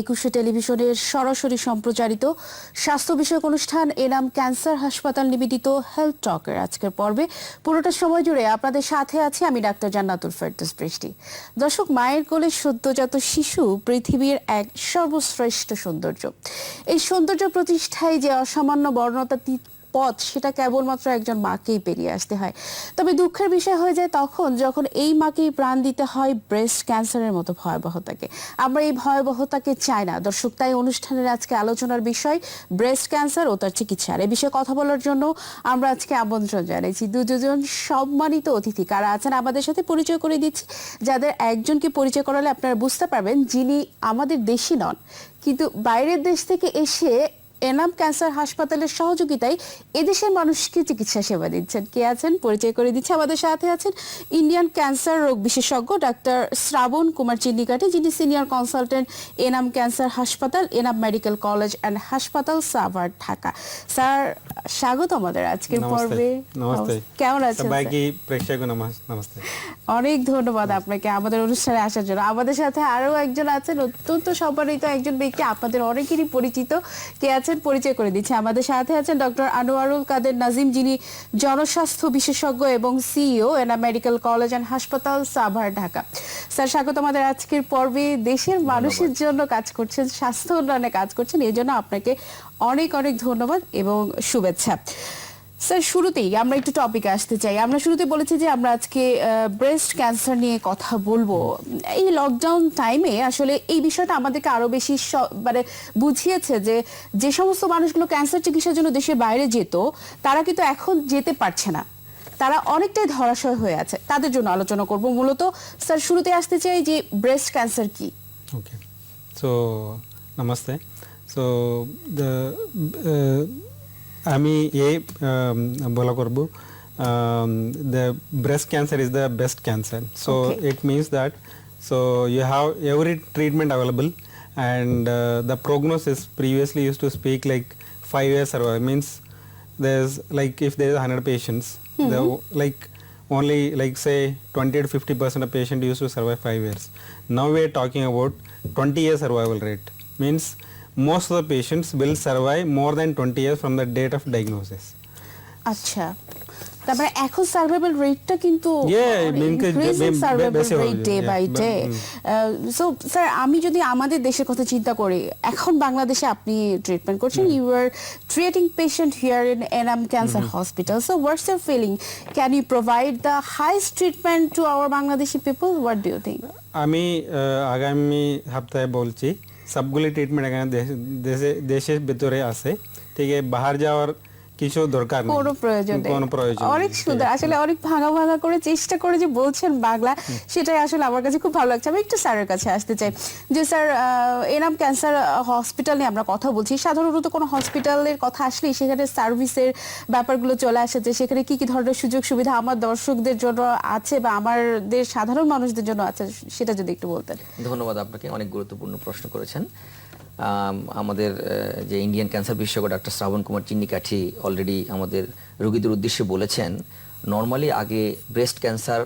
একুশে টেলিভিশনের সরাসরি সম্প্রচারিত স্বাস্থ্য বিষয়ক অনুষ্ঠান এনাম ক্যান্সার হাসপাতাল নিবেদিত হেলথ টকের আজকের পর্বে পুরোটা সময় জুড়ে আপনাদের সাথে আছি আমি ডাক্তার জান্নাতুল ফেরদৌস বৃষ্টি। দর্শক, মায়ের কোলে সদ্যজাত শিশু পৃথিবীর এক সর্বশ্রেষ্ঠ সৌন্দর্য। এই সৌন্দর্য প্রতিষ্ঠায় যে অসামান্য বর্ণতা পথ সেটা কেবলমাত্র একজন মাকেই পেরিয়ে আসতে হয়। তবে দুঃখের বিষয় হয়ে যায় তখন যখন এই মাকেই প্রাণ দিতে হয় ব্রেস্ট ক্যান্সারের মতো ভয়াবহতাকে। আমরা এই ভয়াবহতাকে চাই না দর্শক, তাই অনুষ্ঠানের আজকে আলোচনার বিষয় ব্রেস্ট ক্যান্সার ও তার চিকিৎসার। এই বিষয়ে কথা বলার জন্য আমরা আজকে আমন্ত্রণ জানাইছি দুজন সম্মানিত অতিথি। কারা আছেন আমাদের সাথে পরিচয় করে দিচ্ছি, যাদের একজনকে পরিচয় করালে আপনারা বুঝতে পারবেন যিনি আমাদের দেশি নন, কিন্তু বাইরের দেশ থেকে এসে এনাম ক্যান্সার হাসপাতালের সহযোগিতায় এদেশের মানুষকে চিকিৎসা সেবা দিচ্ছেন। কে আছেন পরিচয় করে দিচ্ছে। আমাদের সাথে আছেন ইন্ডিয়ান ক্যান্সার রোগ বিশেষজ্ঞ ডাক্তার শ্রাবণ কুমার চিন্নিকাঠি, যিনি সিনিয়র কনসালটেন্ট এনাম ক্যান্সার হাসপাতাল, এনাম মেডিকেল কলেজ অ্যান্ড হাসপাতাল, সাভার, ঢাকা। স্যার, স্বাগত আমাদের আজকের পর্বে। নমস্তে। কেমন আছেন? সবাইকে প্রেক্ষক নমস্তে। অনেক ধন্যবাদ আপনাকে আমাদের অনুষ্ঠানে আসার জন্য। আমাদের সাথে আরো একজন আছেন অত্যন্ত সম্মানিত একজন ব্যক্তি, আপনাদের অনেকেরই পরিচিত। কে আছেন পরিচয় করে দিচ্ছে। আমাদের সাথে আছেন ডক্টর আনোয়ারুল কাদের নাজিম, যিনি জনস্বাস্থ্য বিশেষজ্ঞ এবং CEO Enam medical college and হাসপাতাল, সাভার, ঢাকা। স্যার, স্বাগত আমাদের আজকের পর্বে। দেশের মানুষের জন্য কাজ করছেন, স্বাস্থ্য উন্নয়নে কাজ করছেন, এই জন্য আপনাকে অনেক অনেক ধন্যবাদ এবং শুভেচ্ছা। স্যার, শুরুতেই আমরা একটু টপিকে আসতে চাই। আমরা শুরুতে বলেছি যে আমরা আজকে ব্রেস্ট ক্যান্সার নিয়ে কথা বলবো। এই লকডাউন টাইমে আসলে এই বিষয়টা আমাদেরকে আরো বেশি মানে বুঝিয়েছে যে যে সমস্ত মানুষগুলো ক্যান্সার চিকিৎসার জন্য দেশের বাইরে যেত, তারা কিন্তু এখন যেতে পারছে না, তারা অনেকটাই ধরাশয় হয়ে আছে। তাদের জন্য আলোচনা করব মূলত। স্যার, শুরুতে আসতে চাই যে ব্রেস্ট ক্যান্সার কি? ওকে, সো নমস্তে। সো আমি বলা করব the breast cancer is the best cancer. So it means that you have every treatment available, and the prognosis previously used to speak like 5 years survival. Means there's like if there is 100 patients, the like only like say 20 to 50% of patient used to survive 5 years. Now we are talking about 20-year survival rate. Means most of the patients will survive more than 20 years from the date of diagnosis. আচ্ছা, তারপরে এখন survival রেটটা কিন্তু day by day. So sir, আমি যদি আমাদের দেশের কথা চিন্তা করি, এখন বাংলাদেশে আপনি ট্রিটমেন্ট করছেন, you are treating patient here in Enam cancer hospital. So what's your feeling? Can you provide the highest treatment to our Bangladeshi people? What do you think? আমি আগামী সপ্তাহে বলছি সবগুলি ট্রিটমেন্ট এখানে দেশের ভিতরে আছে, ঠিক আছে? বাহার যাওয়ার কিছু দরকার নেই, কোনো প্রয়োজন নেই। অনেক সুন্দর, আসলে অনেক ভাঙা ভাঙা করে চেষ্টা করে যে বলছেন বাংলা, সেটাই আসলে আমার কাছে খুব ভালো লাগছে। আমি একটু স্যারের কাছে আসতে চাই যে স্যার, এনাম ক্যান্সার হসপিটাল নিয়ে আমরা কথা বলছি। সাধারণত কোনো হসপিটালের কথা আসলেই সেখানে সার্ভিসের ব্যাপারগুলো চলে আসে, যে সেখানে কি কি ধরনের সুযোগ সুবিধা আমার দর্শকদের জন্য আছে বা আমাদের সাধারণ মানুষদের জন্য আছে, সেটা যদি একটু বলতেন। ধন্যবাদ আপনাকে, অনেক গুরুত্বপূর্ণ প্রশ্ন করেছেন। আমাদের যে ইন্ডিয়ান ক্যান্সার বিশেষজ্ঞ ডাক্তার শ্রাবণ কুমার চিন্নিকাঠি অলরেডি আমাদের রোগীদের উদ্দেশ্যে বলেছেন, নর্মালি আগে ব্রেস্ট ক্যান্সার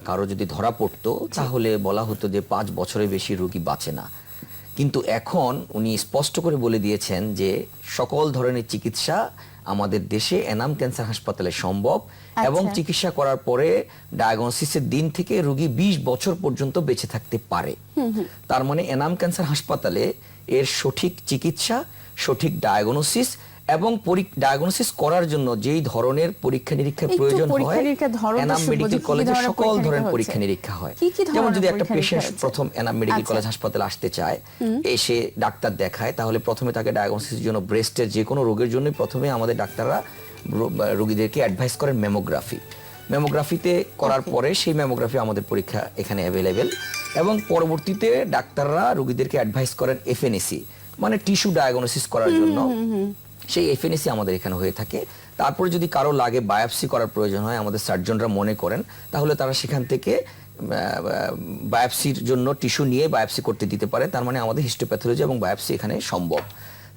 কারো যদি ধরা পড়তো তাহলে বলা হতো যে 5 বছরের বেশি রোগী বাঁচে না, কিন্তু এখন উনি স্পষ্ট করে বলে দিয়েছেন যে সকল ধরনের চিকিৎসা আমাদের দেশে এনাম ক্যান্সার হাসপাতালে সম্ভব, এবং চিকিৎসা করার পরে ডায়াগনোসিসের দিন থেকে রোগী 20 বছর পর্যন্ত বেঁচে থাকতে পারে। তার মানে এনাম ক্যান্সার হাসপাতালে এর সঠিক চিকিৎসা, সঠিক ডায়াগনোসিস এবং ডায়াগনোসিস করার জন্য যেই ধরনের পরীক্ষা নিরীক্ষার প্রয়োজন হয়, এনাম মেডিকেল কলেজে সকল ধরনের পরীক্ষা নিরীক্ষা হয়। যেমন যদি একটা পেশেন্ট প্রথম এনাম মেডিকেল কলেজ হাসপাতালে আসতে চায়, এসে ডাক্তার দেখায়, তাহলে প্রথমে তাকে ডায়াগনোসিসের জন্য ব্রেস্টের যে কোনো রোগের জন্য প্রথমে আমাদের ডাক্তাররা রোগীদেরকে অ্যাডভাইস করেন ম্যামোগ্রাফিতে করার পরে সেই ম্যামোগ্রাফি আমাদের পরীক্ষা এখানে অ্যাভেলেবেল, এবং পরবর্তীতে ডাক্তাররা রোগীদেরকে অ্যাডভাইস করেন এফএনএসি মানে টিস্যু ডায়াগনোসিস করার জন্য। সেই এফএনএসি আমাদের এখানে হয়ে থাকে। তারপরে যদি কারো লাগে বায়োপসি করার প্রয়োজন হয়, আমাদের সার্জনরা মনে করেন, তাহলে তারা সেখান থেকে বায়োপসির জন্য টিস্যু নিয়ে বায়োপসি করতে দিতে পারে। তার মানে আমাদের হিস্টোপ্যাথোলজি এবং বায়োপসি এখানে সম্ভব।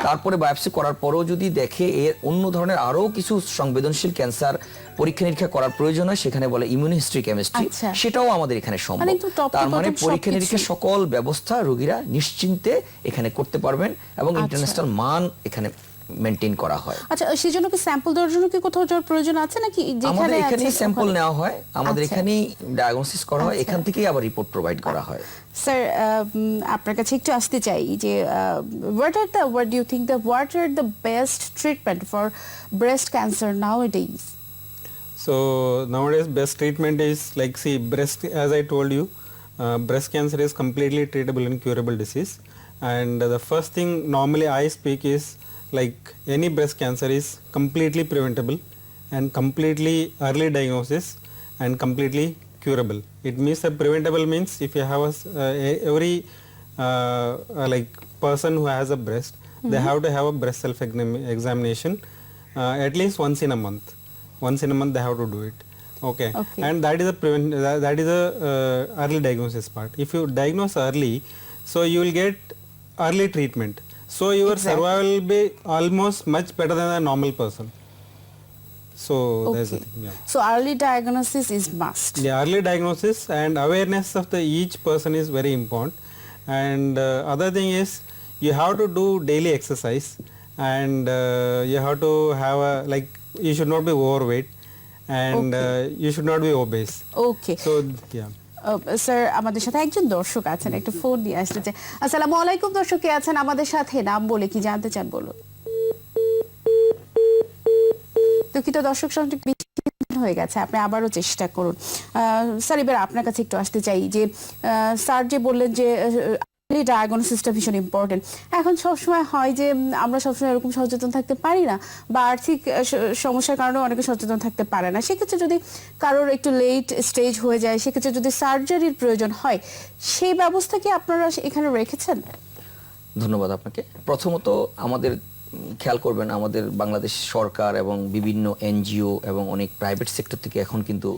তারপরে বায়োপসি করার পরেও যদি দেখে এর অন্য ধরনের আরো কিছু সংবেদনশীল ক্যান্সার পরীক্ষা নিরীক্ষা করার প্রয়োজন হয়, সেখানে বলে ইমিউনোহিস্ট্রি কেমিস্ট্রি, আচ্ছা। সেটাও আমাদের এখানে সম্ভব। মানে একটু top to তার মানে bottom পরীক্ষা নিরীক্ষা সবকিছু। সকল ব্যবস্থা রোগীরা নিশ্চিন্তে এখানে করতে পারবেন এবং আচ্ছা। ইন্টারন্যাশনাল মান এখানে মেনটেন করা হয়। আচ্ছা, সেই জন্য কি স্যাম্পল দেওয়ার জন্য কি কোথাও যাওয়ার প্রয়োজন আছে নাকি আমাদের যেখানে এখানেই আছে স্যাম্পল ওখানে? নেওয়া হয়, আমাদের আচ্ছা। এখানেই ডায়াগনোসিস করা হয়, আচ্ছা। এখান থেকেই আবার রিপোর্ট প্রোভাইড করা হয়। স্যার, আপনার কাছে একটু আসতে চাই যে what do you think what are the best treatment for breast cancer nowadays? So nowadays best treatment is like, see, breast, as I told you, breast cancer is completely treatable and curable disease, and the first thing normally I speak is like any breast cancer is completely preventable and completely early diagnosis and completely curable. It means that preventable means if you have every like person who has a breast, they have to have a breast self examination at least once in a month. Once in a month they have to do it. Okay. And that is a that is a early diagnosis part. If you diagnose early, so you will get early treatment, so your survival will be almost much better than a normal person. So there's a thing, yeah. So early diagnosis is must. Yeah, early diagnosis and awareness of the each person is very important. And other thing is you have to do daily exercise, and you have to have a, like, you should not be overweight, and you should not be obese. Okay. So yeah. Sir, আমাদের সাথে একজন দর্শক আছেন, একটা phone নিয়ে আসছে। আসসালামু আলাইকুম, দর্শক কে আছেন আমাদের সাথে, নাম বলে কি জানতে চান বলুন। দুঃখিত দর্শক, সংযোগ বিচ্ছিন্ন হয়ে গেছে, আপনি আবারও চেষ্টা করুন। স্যার, এবার আপনার কাছে একটু আসতে চাই যে স্যার যে বললেন যে ডায়াগনোসিসটা ভীষণ ইম্পর্টেন্ট। এখন সবসময় হয় যে আমরা সবসময় এরকম সচেতন থাকতে পারি না, বা আর্থিক সমস্যার কারণে অনেকে সচেতন থাকতে পারে না। সেক্ষেত্রে যদি কারোর একটু লেট স্টেজ হয়ে যায়, সেক্ষেত্রে যদি সার্জারির প্রয়োজন হয়, সেই ব্যবস্থা কি আপনারা এখানে রেখেছেন? ধন্যবাদ আপনাকে। প্রথমত আমাদের খেয়াল করবেন, আমাদের বাংলাদেশ সরকার এবং বিভিন্ন এনজিও এবং অনেক প্রাইভেট সেক্টর থেকে এখন কিন্তু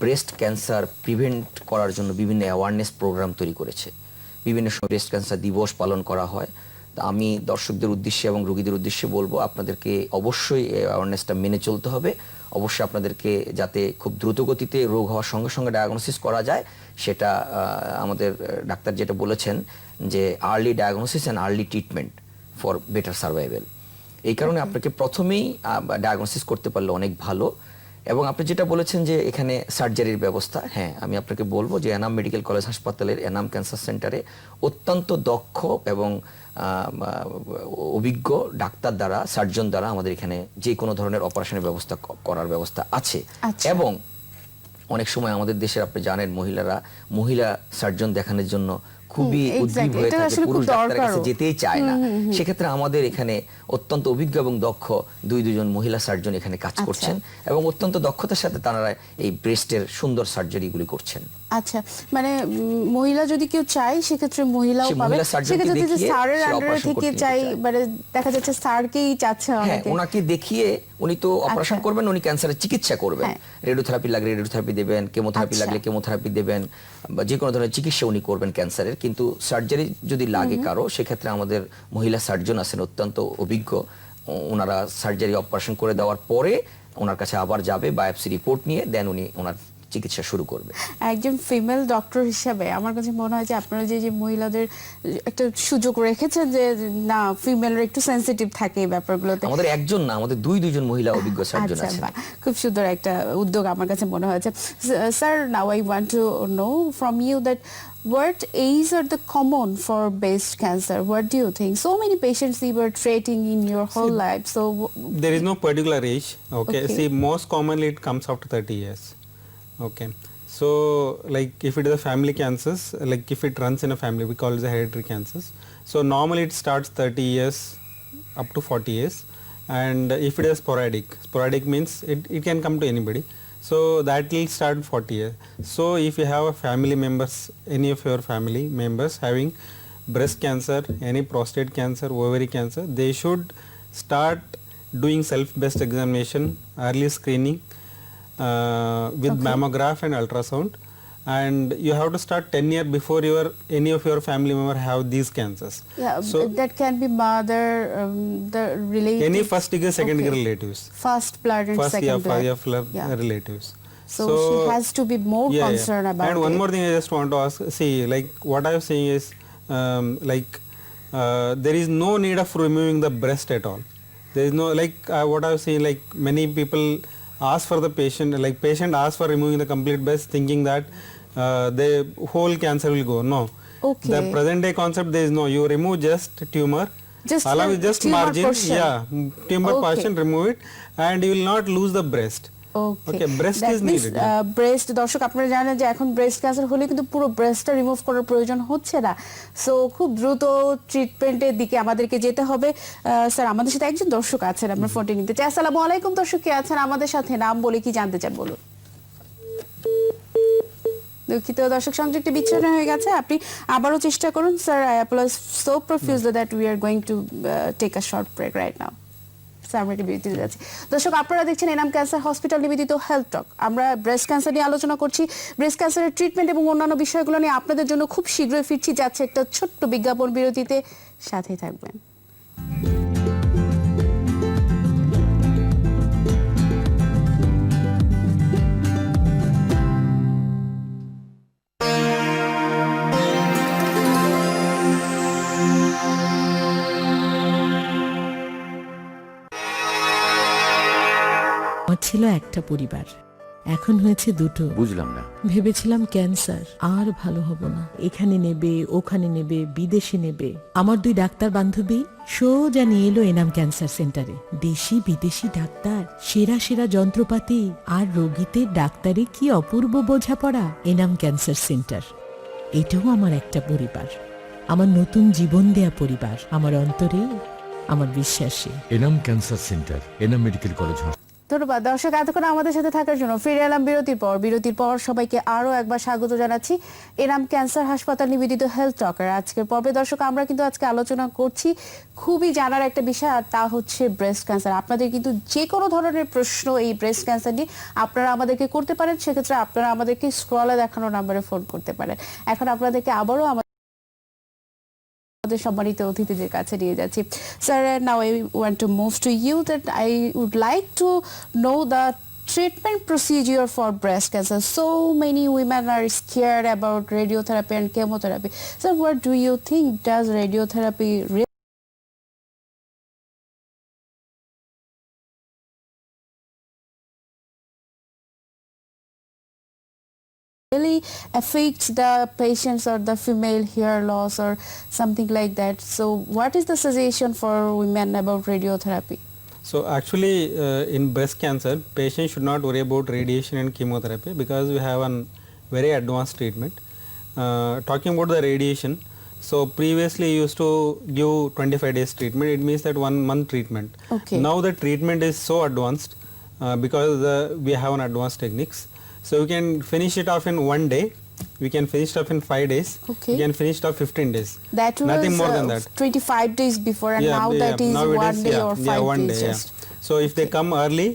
ব্রেস্ট ক্যান্সার প্রিভেন্ট করার জন্য বিভিন্ন অ্যাওয়ারনেস প্রোগ্রাম তৈরি করেছে। বিভিন্ন সময় ব্রেস্ট ক্যান্সার দিবস পালন করা হয়। তা আমি দর্শকদের উদ্দেশ্যে এবং রোগীদের উদ্দেশ্যে বলবো, আপনাদেরকে অবশ্যই এই অ্যাওয়ারনেসটা মেনে চলতে হবে। অবশ্যই আপনাদেরকে যাতে খুব দ্রুত গতিতে রোগ হওয়ার সঙ্গে সঙ্গে ডায়াগনোসিস করা যায়, সেটা আমাদের ডাক্তার যেটা বলেছেন যে early diagnosis and early treatment for better survival. এই কারণে আপনাকে প্রথমেই ডায়াগনোসিস করতে পারলে অনেক ভালো। এবং আপনি যেটা বলেছেন যে এখানে সার্জারির ব্যবস্থা, হ্যাঁ, আমি আপনাকে বলবো যে এনাম মেডিকেল কলেজ হাসপাতালের এনাম ক্যান্সার সেন্টারে অত্যন্ত দক্ষ এবং অভিজ্ঞ ডাক্তার দ্বারা, সার্জন দ্বারা আমাদের এখানে যে কোনো ধরনের অপারেশনের ব্যবস্থা করার ব্যবস্থা আছে। এবং অনেক সময় আমাদের দেশের, আপনি জানেন, মহিলা সার্জন দেখানোর জন্য খুবই উদ্গ্রীব হয়ে থাকে, পুরুষ ডাক্তারের কাছে যেতেই চায় না। সেক্ষেত্রে আমাদের এখানে অত্যন্ত অভিজ্ঞ এবং দক্ষ দুজন মহিলা সার্জন এখানে কাজ করছেন এবং অত্যন্ত দক্ষতার সাথে তারা এই ব্রেস্টের সুন্দর সার্জারিগুলি করছেন। আচ্ছা, মানে মহিলা যদি কেউ চায় সেক্ষেত্রে মহিলাও পাবে। সেক্ষেত্রে যদি স্যারের আন্ডারে থেকে চাই, মানে দেখা যাচ্ছে স্যারকেই চাচ্ছে অনেকে, ওনাকে দেখিয়ে উনি তো অপারেশন করবেন, উনি ক্যান্সারের চিকিৎসা করবেন। রেডিওথেরাপি লাগলে রেডিওথেরাপি দেবেন, কেমোথেরাপি লাগলে কেমোথেরাপি দেবেন, বা যে কোনো ধরনের চিকিৎসা উনি করবেন ক্যান্সারের। কিন্তু সার্জারি যদি লাগে কারো, সেক্ষেত্রে আমাদের মহিলা সার্জন আছেন অত্যন্ত অভিজ্ঞ। ওনারা সার্জারি অপারেশন করে দেওয়ার পরে ওনার কাছে আবার যাবে বায়োপসি রিপোর্ট নিয়ে, দেন উনি ওনার চিকিৎসা শুরু করবে। একজন ফিমেল ডক্টর হিসেবে আমার কাছে মনে হয় যে আপনারা যে মহিলাদের একটা সুযোগ রেখেছেন যে না, ফিমেলরা একটু সেনসিটিভ থাকে এই ব্যাপারগুলোতে। আমাদের একজন না, আমাদের দুজন মহিলা অভিজ্ঞ সার্জন আছেন। খুব সুন্দর একটা উদ্যোগ আমার কাছে মনে হয়েছে। Sir, now I want to know from you that what age are the common for breast cancer? What do you think? So many patients you were treating in your whole life. So there is no particular age. Okay. See, most commonly it comes after 30 years. Okay, so like if it is a family cancers, like if it runs in a family, we call it the hereditary cancers. So normally it starts 30 years up to 40 years, and if it is sporadic means it can come to anybody. So that will start 40 years. So if you have a family members, any of your family members having breast cancer, any prostate cancer, ovary cancer, they should start doing self-breast examination, early screening with mammograph and ultrasound, and you have to start 10 years before any of your family member have these cancers. Yeah, So that can be mother, the relative. any first degree, second degree Okay. relatives. First blood and First, second blood. Yeah. relatives. So she has to be more concerned about And one it. more thing I just want to ask, see, like what I was saying is, there is no need of removing the breast at all. There is no, what I was saying, like many people ask for the patient, like patient asks for removing the complete breast thinking that the whole cancer will go. No. Okay. The present day concept, there is no, you remove just tumor, Just allow the with just tumor margin, portion. tumor Okay. portion, remove it, and you will not lose the breast. Okay, breast that is means, needed. breast দর্শক আপনারা জানেন যে এখন breast cancer হলে কিন্তু পুরো ব্রেস্টটা remove করার প্রয়োজন হচ্ছে না, সো খুব দ্রুত ট্রিটমেন্টের দিকে আমাদেরকে যেতে হবে। স্যার আমাদের সাথে একজন দর্শক আছেন, আমরা ফোনটি নিতে চাই। আসসালামু আলাইকুম দর্শক, কে আছেন আমাদের সাথে, নাম বলে কি জানতে চান বলুন। দুঃখিত দর্শক, সংযোগটি বিচ্ছিন্ন হয়ে গেছে, আপনি আবারও চেষ্টা করুন। Sir I apologize so profusely that we are going to take a short break right now. দর্শক আপনারা দেখছেন এনাম ক্যান্সার হসপিটাল নিবেদিত হেলথ টক। আমরা ব্রেস্ট ক্যান্সার নিয়ে আলোচনা করছি, ব্রেস্ট ক্যান্সারের ট্রিটমেন্ট এবং অন্যান্য বিষয়গুলো নিয়ে আপনাদের জন্য খুব শীঘ্রই ফিরছি, যাচ্ছে একটা ছোট্ট বিজ্ঞাপন বিরতিতে, সাথেই থাকবেন। আমার ছিল একটা পরিবার, এখন হয়েছে দুটো। বুঝলাম না। ভেবেছিলাম ক্যান্সার আর ভালো হব না, এখানে নেবে ওখানে নেবে বিদেশে নেবে। আমার দুই ডাক্তার বান্ধবী সোজা নিয়ে এলো এনাম ক্যান্সার সেন্টারে। দেশি বিদেশি ডাক্তার, সেরা সেরা যন্ত্রপাতি, আর রোগীদের ডাক্তারে কি অপূর্ব বোঝাপড়া। এনাম ক্যান্সার সেন্টার, এটাও আমার একটা পরিবার, আমার নতুন জীবন দেয়া পরিবার, আমার অন্তরে, আমার বিশ্বাসে। Enam cancer centre, Enam medical college. ধন্যবাদ দর্শক এতক্ষণ আমাদের সাথে থাকার জন্য। ফিরে এলাম বিরতির পর সবাইকে আরো একবার স্বাগত জানাচ্ছি এনাম ক্যান্সার হাসপাতাল নিবেদিত হেলথ টকার আজকের পর্বে। দর্শক আমরা কিন্তু আজকে আলোচনা করছি খুবই জানার একটা বিষয়, আর তা হচ্ছে ব্রেস্ট ক্যান্সার। আপনাদের কিন্তু যে কোনো ধরনের প্রশ্ন এই ব্রেস্ট ক্যান্সার নিয়ে আপনারা আমাদেরকে করতে পারেন, সেক্ষেত্রে আপনারা আমাদেরকে স্ক্রলে দেখানো নাম্বারে ফোন করতে পারেন। এখন আপনাদেরকে আবারও আমাদের সম্মানিত অতিথিদের কাছে নিয়ে যাচ্ছি। Sir, now I want to move to you that I would like to know the treatment procedure for breast cancer. So many women are scared about radiotherapy and chemotherapy. So what do you think, does radiotherapy really affects the patients or the female hair loss or something like that? So what is the suggestion for women about radiotherapy? So actually, in breast cancer, patients should not worry about radiation and chemotherapy because we have a very advanced treatment. Talking about the radiation, so previously used to give 25 days treatment. It means that 1 month treatment. Okay. Now the treatment is so advanced because we have an advanced techniques. So we can finish it off in 1 day. We can finish it off in 5 days. Okay. We can finish it off 15 days. That was Nothing more than that. 25 days before, and now that is Now it 1 day or 5 1 days day, just. So if they come early,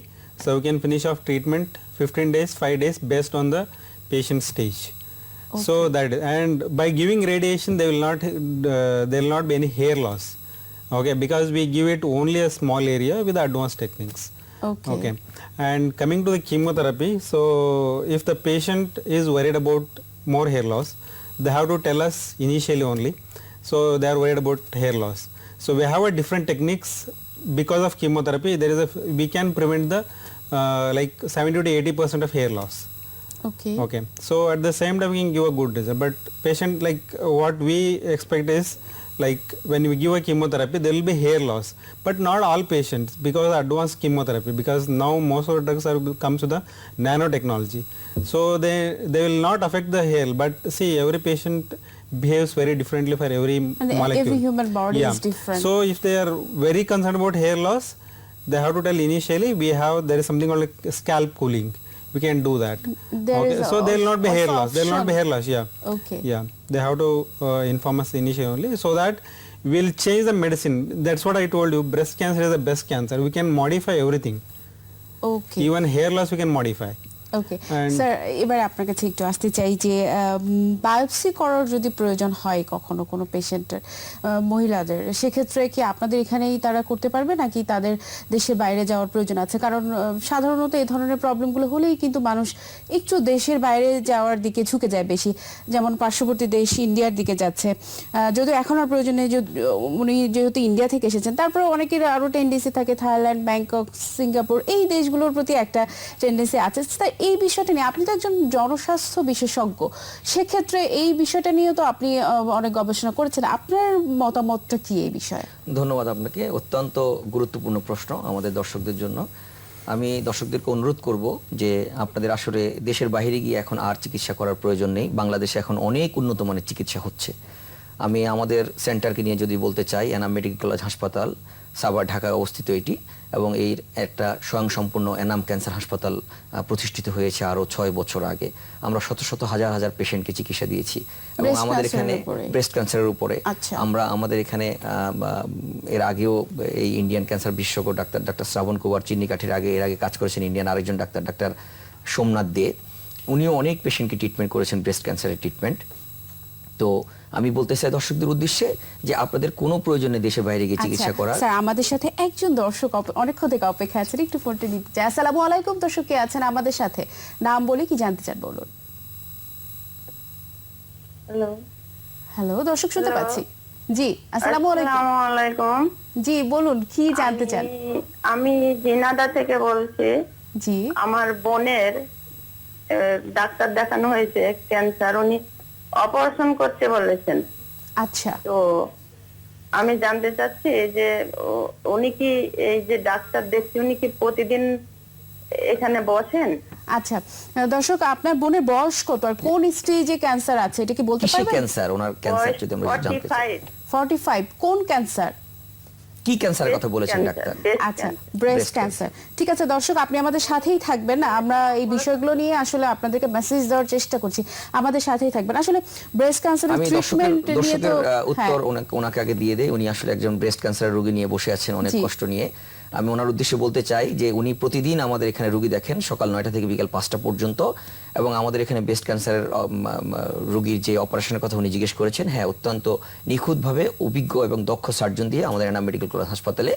so we can finish off treatment 15 days, 5 days based on the patient stage. So that, and by giving radiation, there will not be any hair loss. Okay, because we give it only a small area with advanced techniques. Okay. And coming to the chemotherapy, so if the patient is worried about more hair loss, they have to tell us initially only. So they are worried about hair loss. So we have a different techniques. Because of chemotherapy, we can prevent the like 70 to 80% of hair loss. Okay. So at the same time we can give a good result. But patient, like what we expect is, like when we give a chemotherapy, there will be hair loss, but not all patients because of advanced chemotherapy. Because now most of the drugs comes with the nanotechnology, so they will not affect the hair. But see, every patient behaves very differently for every And molecule. every human body is different. So if they are very concerned about hair loss, they have to tell initially there is something called like scalp cooling. We can do that. There Okay. is So there will not be also hair loss. There will not be option. hair loss. Yeah. Okay. Yeah. They have to inform us initially only, so that we'll change the medicine. That's what I told you. Breast cancer is the best cancer. We can modify everything. Okay. Even hair loss we can modify. Okay And- sir এবার আপনার কাছে একটু আসতে চাই যে biopsy করার যদি প্রয়োজন হয় কখনো কোনো পেশেন্টের মহিলাদের, সেক্ষেত্রে কি আপনাদের এখানেই তারা করতে পারবে নাকি তাদের দেশের বাইরে যাওয়ার প্রয়োজন আছে? কারণ সাধারণত এই ধরনের প্রবলেমগুলো হলেই কিন্তু মানুষ একটু দেশের বাইরে যাওয়ার দিকে ঝুঁকে যায় বেশি, যেমন পার্শ্ববর্তী দেশ ইন্ডিয়ার দিকে যাচ্ছে। যদিও এখন আর প্রয়োজনে উনি যেহেতু ইন্ডিয়া থেকে এসেছেন, তারপরে অনেকের আরও টেন্ডেন্সি থাকে থাইল্যান্ড, ব্যাংকক, সিঙ্গাপুর এই দেশগুলোর প্রতি একটা টেন্ডেন্সি আছে। তাই এই বিষয়টা নিয়ে আপনি তো একজন জনস্বাস্থ্য বিশেষজ্ঞ, সেক্ষেত্রে এই বিষয়টা নিয়ে তো আপনি অনেক গবেষণা করেছেন, আপনার মতামতটা কি এই বিষয়ে? ধন্যবাদ আপনাকে, অত্যন্ত গুরুত্বপূর্ণ প্রশ্ন আমাদের দর্শকদের জন্য। আমি দর্শকদেরকে অনুরোধ করব যে আপনাদের আসলে দেশের বাইরে গিয়ে এখন আর চিকিৎসা করার প্রয়োজন নেই। বাংলাদেশে এখন অনেক উন্নত মানের চিকিৎসা হচ্ছে। আমি আমাদের সেন্টারকে নিয়ে যদি বলতে চাই, এনাম মেডিকেল কলেজ হাসপাতাল, সাভার, ঢাকায় অবস্থিত এটি, এবং এই একটা স্বয়ংসম্পূর্ণ এনাম ক্যান্সার হাসপাতাল প্রতিষ্ঠিত হয়েছে আরও 6 বছর আগে। আমরা শত শত হাজার হাজার পেশেন্টকে চিকিৎসা দিয়েছি এবং Breast আমাদের cancer-এর এখানে উপরে? ব্রেস্ট ক্যান্সারের উপরে আচ্ছা। আমরা আমাদের এখানে এর আগেও এই ইন্ডিয়ান ক্যান্সার বিশেষজ্ঞ ডাক্তার শ্রাবণ কুমার চিন্নিকাঠির এর আগে কাজ করেছেন ইন্ডিয়ান আরেকজন ডাক্তার সোমনাথ দে। উনিও অনেক পেশেন্টকে ট্রিটমেন্ট করেছেন, ব্রেস্ট ক্যান্সারের ট্রিটমেন্ট। তো আমি বলতে চাই দর্শকদের উদ্দেশ্যে যে আপনাদের কোনো প্রয়োজনে দেশে বাইরে গিয়ে চিকিৎসা করার। স্যার আমাদের সাথে একজন দর্শক অনেকক্ষণ থেকে অপেক্ষা আছেন, একটু ফোনটা নিতে চাই। আসসালামু আলাইকুম দর্শক, কে আছেন আমাদের সাথে? নাম বলে কি জানতে চান বলুন। হ্যালো। হ্যালো দর্শক, শুনতে Hello. পাচ্ছি। জি আসসালামু আলাইকুম। আসসালামু আলাইকুম। জি বলুন, কি জানতে চান? আমি জিনাদা থেকে বলছি। জি আমার বোনের ডাক্তার দেখানো হয়েছে ক্যান্সার, উনি অপারেশন করতে বলেছেন। আচ্ছা তো আমি জানতে চাচ্ছি যে উনি কি এই যে ডাক্তার দেখছি উনি কি প্রতিদিন এখানে বসেন? আচ্ছা দর্শক, আপনার বোনের বয়স কত আর কোন স্টেজে ক্যান্সার আছে এটা কি বলতে কিসের পারবেন? ক্যান্সার, ওনার ক্যান্সার যদি আমরা জানতে চাই। 45। 45 কোন ক্যান্সার? কি ক্যান্সারের কথা বলেছেন Breast ডাক্তার? cancer, breast আচ্ছা cancer। Breast Breast cancer. ঠিক আছে দর্শক, আপনি আমাদের সাথেই থাকবেন, আমরা এই বিষয়গুলো নিয়ে আসলে আপনাদেরকে মেসেজ দেওয়ার চেষ্টা করছি, আমাদের সাথেই থাকবেন। আসলে ব্রেস্ট ক্যান্সারের আমি ট্রিটমেন্ট নিয়ে তো উত্তর ওনাকে আগে দিয়ে দেই। উনি আসলে একজন ব্রেস্ট ক্যান্সারের রোগী নিয়ে বসে আছেন অনেক জি। কষ্ট নিয়ে। আমি ওনার উদ্দেশ্যে বলতে চাই যে উনি প্রতিদিন আমাদের এখানে রোগী দেখেন সকাল 9টা থেকে বিকাল 5টা পর্যন্ত, এবং আমাদের এখানে ব্রেস্ট ক্যান্সারের রোগীর যে অপারেশনের কথা উনি জিজ্ঞেস করেছেন, হ্যাঁ অত্যন্ত নিখুঁতভাবে অভিজ্ঞ এবং দক্ষ সার্জন দিয়ে আমাদের এনাম মেডিকেল কলেজ হাসপাতালে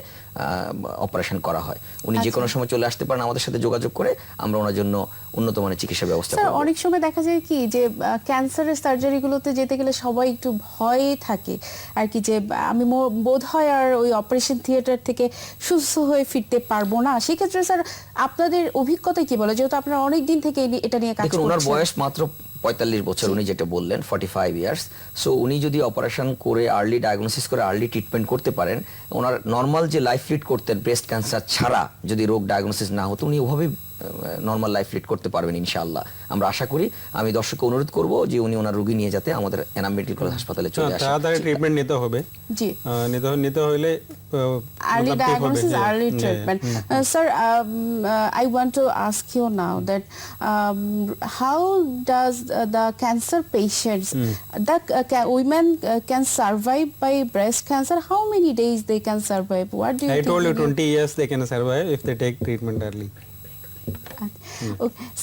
অপারেশন করা হয়। উনি যে কোনো সময় চলে আসতে পারেন আমাদের সাথে যোগাযোগ করে, আমরা ওনার জন্য উন্নত মানের চিকিৎসা ব্যবস্থা স্যার করব। অনেক সময় দেখা যায় কি যে ক্যান্সারের সার্জারিগুলোতে যেতে গেলে সবাই একটু ভয়ে থাকে আর কি, যে আমি বোধ হয় আর ওই অপারেশন থিয়েটার থেকে সুস্থ হয়ে ফিরতে পারবো না। সেক্ষেত্রে স্যার আপনাদের অভিজ্ঞতা কি বলে, যেহেতু আপনারা অনেক দিন থেকে এটা নিয়ে কাজ দেখুন, ওনার করছেন? বয়স মাত্র 45 বছর, উনি যেটা বললেন 45 ইয়ার্স। সো উনি যদি অপারেশন করে আর্লি ডায়াগনোসিস করে আর্লি ট্রিটমেন্ট করতে পারেন, ওনার নর্মাল যে লাইফ লিড করতেন ব্রেস্ট ক্যান্সার ছাড়া যদি রোগ ডায়াগনোসিস না হতো, উনি ওভাবে নর্মাল লাইফ লিড করতে পারবেন ইনশাআল্লাহ, আমরা আশা করি। আমি দর্শককে অনুরোধ করব যে উনি ওনার রোগী নিয়ে যাতে আমাদের এনাম মেডিকেল কলেজ হাসপাতালে চলে আসেন। তাড়াতাড়ি ট্রিটমেন্ট নিতে হবে। জি নিতে হলে early diagnosis, early treatment. Sir, I want to ask you now that how does the cancer patients, women can survive by breast cancer? How many days they can survive? What do you I think? told you 20 years they can survive if they take treatment early.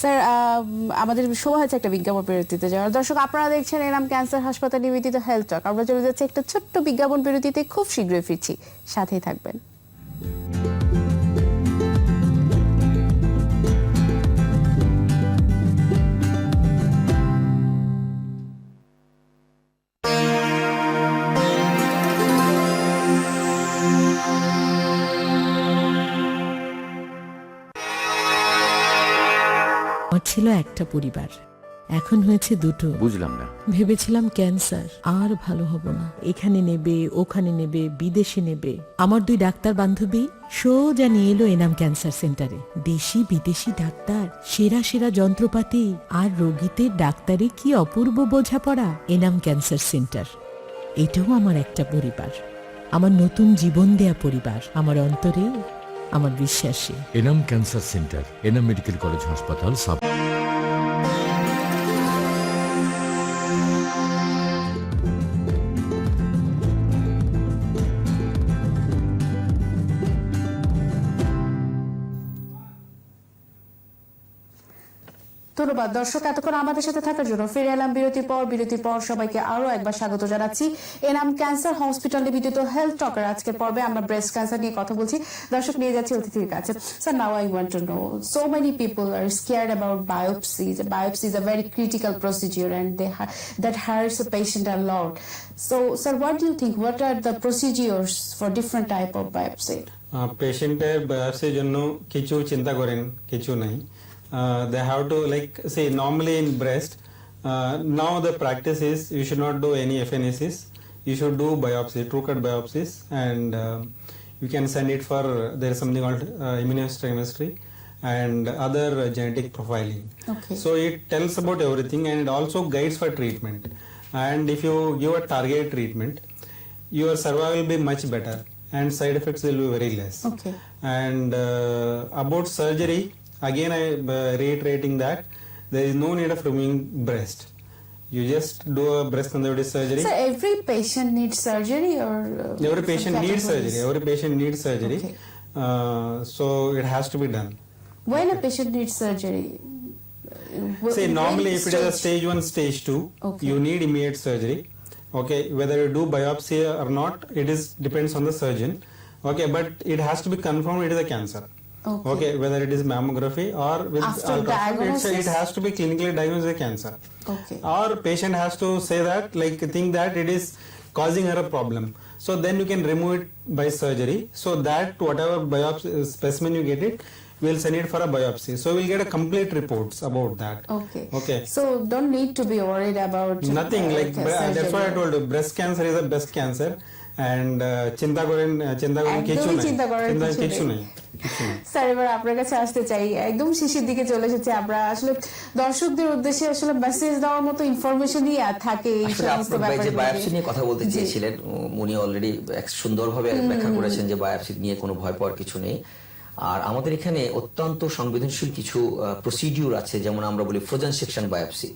Sir আমাদের সময় হচ্ছে একটা বিজ্ঞাপন বিরতিতে যাওয়ার। দর্শক আপনারা দেখছেন এনাম ক্যান্সার হাসপাতাল নিবেদিত হেলথ টক। আমরা চলে যাচ্ছি একটা ছোট্ট বিজ্ঞাপন বিরতিতে, খুব শীঘ্রই ফিরছি, সাথেই থাকবেন। আমার ছিল একটা পরিবার, এখন হয়েছে দুটো। বুঝলাম না। ভেবেছিলাম ক্যান্সার আর ভালো হব না, এখানে নেবে ওখানে নেবে বিদেশে নেবে। আমার দুই ডাক্তার বান্ধবী সোজা নিয়ে এলো এনাম ক্যান্সার সেন্টারে। দেশি বিদেশি ডাক্তার, সেরা সেরা যন্ত্রপাতি, আর রোগীতে ডাক্তারে কি অপূর্ব বোঝাপড়া। এনাম ক্যান্সার সেন্টার, এটাও আমার একটা পরিবার, আমার নতুন জীবন দেয়া পরিবার, আমার অন্তরে, আমার বিশ্বাসে। Enam cancer centre, Enam medical college হাসপাতাল, ধন্যবাদ দর্শক এতক্ষণ আমাদের সাথে থাকার জন্য। ফিরে এলাম বিরতির পর সবাইকে আরো একবার স্বাগত জানাচ্ছি এনাম ক্যান্সার হসপিটাল নিবেদিত হেলথ টকার আজকের পর্বে আমরা ব্রেস্ট ক্যান্সার নিয়ে কথা বলছি। দর্শক নিয়ে যাচ্ছি অতিথির কাছে। Sir, now I want to know, so many people are scared about biopsies. Biopsy is a very critical procedure and that hurts the patient a lot. So, sir, what do you think? What are the procedures for different type of biopsy? পেশেন্টের বায়োপসির জন্য কিছু চিন্তা করেন কিছু নাই। They have to, like, say, normally in breast, now the practice is you should not do any FNACs. You should do biopsy, true cut biopsies, and you can send it for, there is something called immunohistochemistry and other genetic profiling. Okay. So it tells about everything and it also guides for treatment. And if you give a targeted treatment, your survival will be much better and side effects will be very less. Okay. And about surgery, again I reiterating that there is no need of removing breast. You just do a breast conservative surgery. Sir, every patient needs surgery or Every patient some needs categories? surgery. Every patient needs surgery. Okay. So it has to be done. When a patient needs surgery? Say when normally if it is a stage? stage 1, stage 2, Okay. you need immediate surgery. Okay, whether you do biopsy or not, it is depends on the surgeon. Okay, but it has to be confirmed it is a cancer. Okay, whether it is mammography or with After ultrasound, diagnosis? it has to be clinically diagnosed as a cancer. Okay. Or patient has to say that, like, think that it is causing her a problem. So then you can remove it by surgery. So that whatever biopsy specimen you get it, we'll send it for a biopsy. So we'll get a complete reports about that. Okay. Okay. So don't need to be worried about Nothing like that's why I told you breast cancer is the best cancer and চিন্তা করেন কিছু নাই কিছু নাই। Sir, এবার আপনার কাছে আসতে চাই, একদম শেষের দিকে চলে এসেছে আমরা। আসলে দর্শকদের উদ্দেশ্যে আসলে মেসেজ দেওয়ার মতো ইনফরমেশনই থাকে এই আসলে সমস্ত আপনার যে ব্যাপারে। বায়োপসি নিয়ে কথা বলতে চেয়েছিলেন, উনি অলরেডি সুন্দরভাবে ব্যাখ্যা করেছেন যে বায়োপসি নিয়ে কোনো ভয় পাওয়ার কিছু নেই। আর আমাদের এখানে অত্যন্ত সংবেদনশীল কিছু প্রসিডিউর আছে, যেমন আমরা বলি ফ্রোজেন সেকশন বায়োপসি।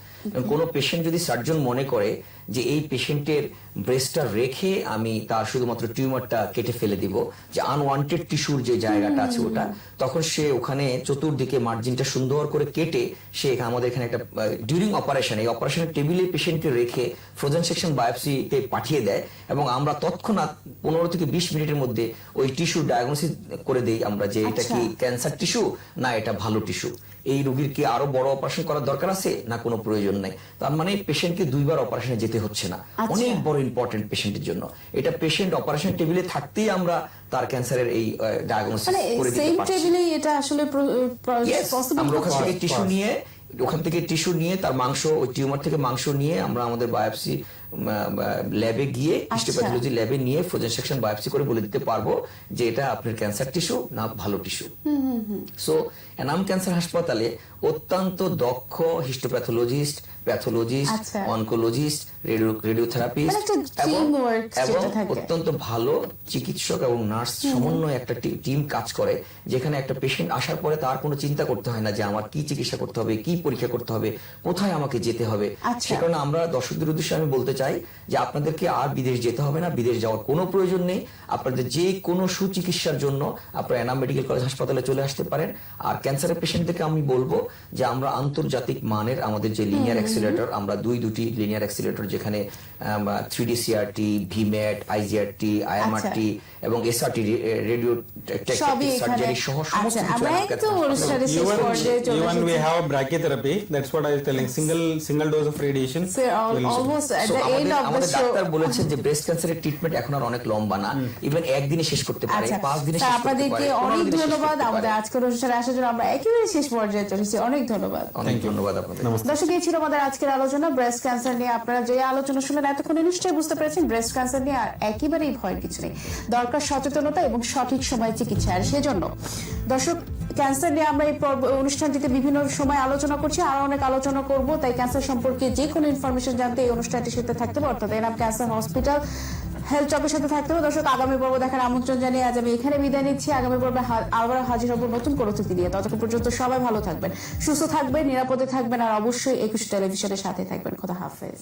কোনো পেশেন্ট যদি সার্জন মনে করে যে এই পেশেন্টের ব্রেস্টটা রেখে আমি তার শুধুমাত্র টিউমারটা কেটে ফেলে দিব, যে আনওয়ান্টেড টিস্যুর যে জায়গাটা আছে ওটা, তখন সে ওখানে চতুর্দিকে মার্জিনটা সুন্দর করে কেটে সে আমাদের এখানে একটা ডিউরিং অপারেশন, এই অপারেশনের টেবিলে পেশেন্টকে রেখে ফ্রোজেন সেকশন বায়োপসিতে পাঠিয়ে দেয় এবং আমরা তৎক্ষণাৎ 15 থেকে 20 মিনিটের মধ্যে ওই টিস্যু ডায়াগনোসিস করে দেই আমরা যে এটা কি ক্যান্সার টিস্যু না এটা ভালো টিস্যু। এই রোগীর কি আরো বড় অপারেশন করার দরকার আছে না কোনো প্রয়োজন নাই। তার মানে পেশেন্টকে 2 বার অপারেশনে যেতে হচ্ছে না, অনেক বড় ইম্পর্টেন্ট পেশেন্টের জন্য। এটা পেশেন্ট অপারেশন টেবিলে থাকতেই আমরা তার ক্যান্সারের এই ডায়াগনোসিস করে দিতে সেম পারছি। টেবিলেই এটা আসলে পসিবল। আমরা ওখান থেকে টিস্যু নিয়ে তার মাংস, ওই টিউমার থেকে মাংস নিয়ে আমরা আমাদের বায়োপসি ল্যাবে গিয়ে হিস্টোপ্যাথোলজি ল্যাবে নিয়ে ফ্রোজেন সেকশন বায়োপসি করে বলে দিতে পারবো যে এটা আপনার ক্যান্সার টিস্যু না ভালো টিস্যু। সো এনাম ক্যান্সার হাসপাতালে অত্যন্ত দক্ষ হিস্টোপ্যাথোলজিস্ট, প্যাথোলজিস্ট, অনকোলজিস্ট, রেডিওথেরাপিস্ট এবং অত্যন্ত ভালো চিকিৎসক এবং নার্স সমন্বয়ে একটা টিম কাজ করে, যেখানে একটা পেশেন্ট আসার পরে তার কোনো চিন্তা করতে হয় না যে আমার কি চিকিৎসা করতে হবে, কি পরীক্ষা করতে হবে, কোথায় আমাকে যেতে হবে। সে কারণে আমরা দর্শকদের উদ্দেশ্যে আমি বলতে চাই যে আপনাদেরকে আর বিদেশ যেতে হবে না, বিদেশ যাওয়ার কোনো প্রয়োজন নেই। আপনাদের যে কোনো সুচিকিৎসার জন্য আপনারা এনাম মেডিকেল কলেজ হাসপাতালে চলে আসতে পারেন। আর ক্যান্সারের পেশেন্টদেরকে আমি বলবো যে আমরা আন্তর্জাতিক মানের আমাদের যে লিনিয়ার অ্যাক্সিলারেটর, আমরা দুটি লিনিয়ার অ্যাক্সিলারেটর যেখানে 3D CRT, VMAT, IGRT, IMRT এবং SRT রেডিও সার্জারি সহ সমস্ত কিছু। Even we have brachytherapy, that's what I was telling, single dose of radiation. Almost at the end of the আমাদের show. Doctor বলেছেন যে breast ক্যান্সারের treatment এখন আর অনেক লম্বা না, ইভেন একদিনে শেষ করতে পারে, 5 দিনে শেষ করতে পারে। আপনাদেরকে অনেক ধন্যবাদ আমাদের আজকের অনুষ্ঠানে আসার জন্য। আমরা একেবারে শেষ পর্যায়ে চলেছি, অনেক ধন্যবাদ। অনেক ধন্যবাদ আপনাদের। দর্শক, এই ছিল আমাদের আজকের আলোচনা ব্রেস্ট ক্যান্সার নিয়ে। আপনারা যে আলোচনা শুনলেন এতক্ষণে নিশ্চয়ই বুঝতে পেরেছেন ব্রেস্ট ক্যান্সার নিয়ে আর একেবারেই ভয়ের কিছু নেই, দরকার সচেতনতা এবং সঠিক সময়ে চিকিৎসা। আর সেজন্য দর্শক, ক্যান্সার নিয়ে আমরা এই অনুষ্ঠানটিতে বিভিন্ন সময় আলোচনা করছি, আরো অনেক আলোচনা করব। তাই ক্যান্সার সম্পর্কে যে কোনো ইনফরমেশন জানতে এই অনুষ্ঠানটির সাথে থাকতে হবে, অর্থাৎ এনাম ক্যান্সার হসপিটাল হেলথ টকের সাথে থাকতে হবে। দর্শক, আগামী পর্ব দেখার আমন্ত্রণ জানিয়ে আজ আমি এখানে বিদায় নিচ্ছি। আগামী পর্বে আবার হাজির হব নতুন কোনো অতিথি নিয়ে। ততক্ষণ পর্যন্ত সবাই ভালো থাকবেন, সুস্থ থাকবেন, নিরাপদে থাকবেন আর অবশ্যই 21 টেলিভিশনের সাথে থাকবেন। খোদা হাফেজ।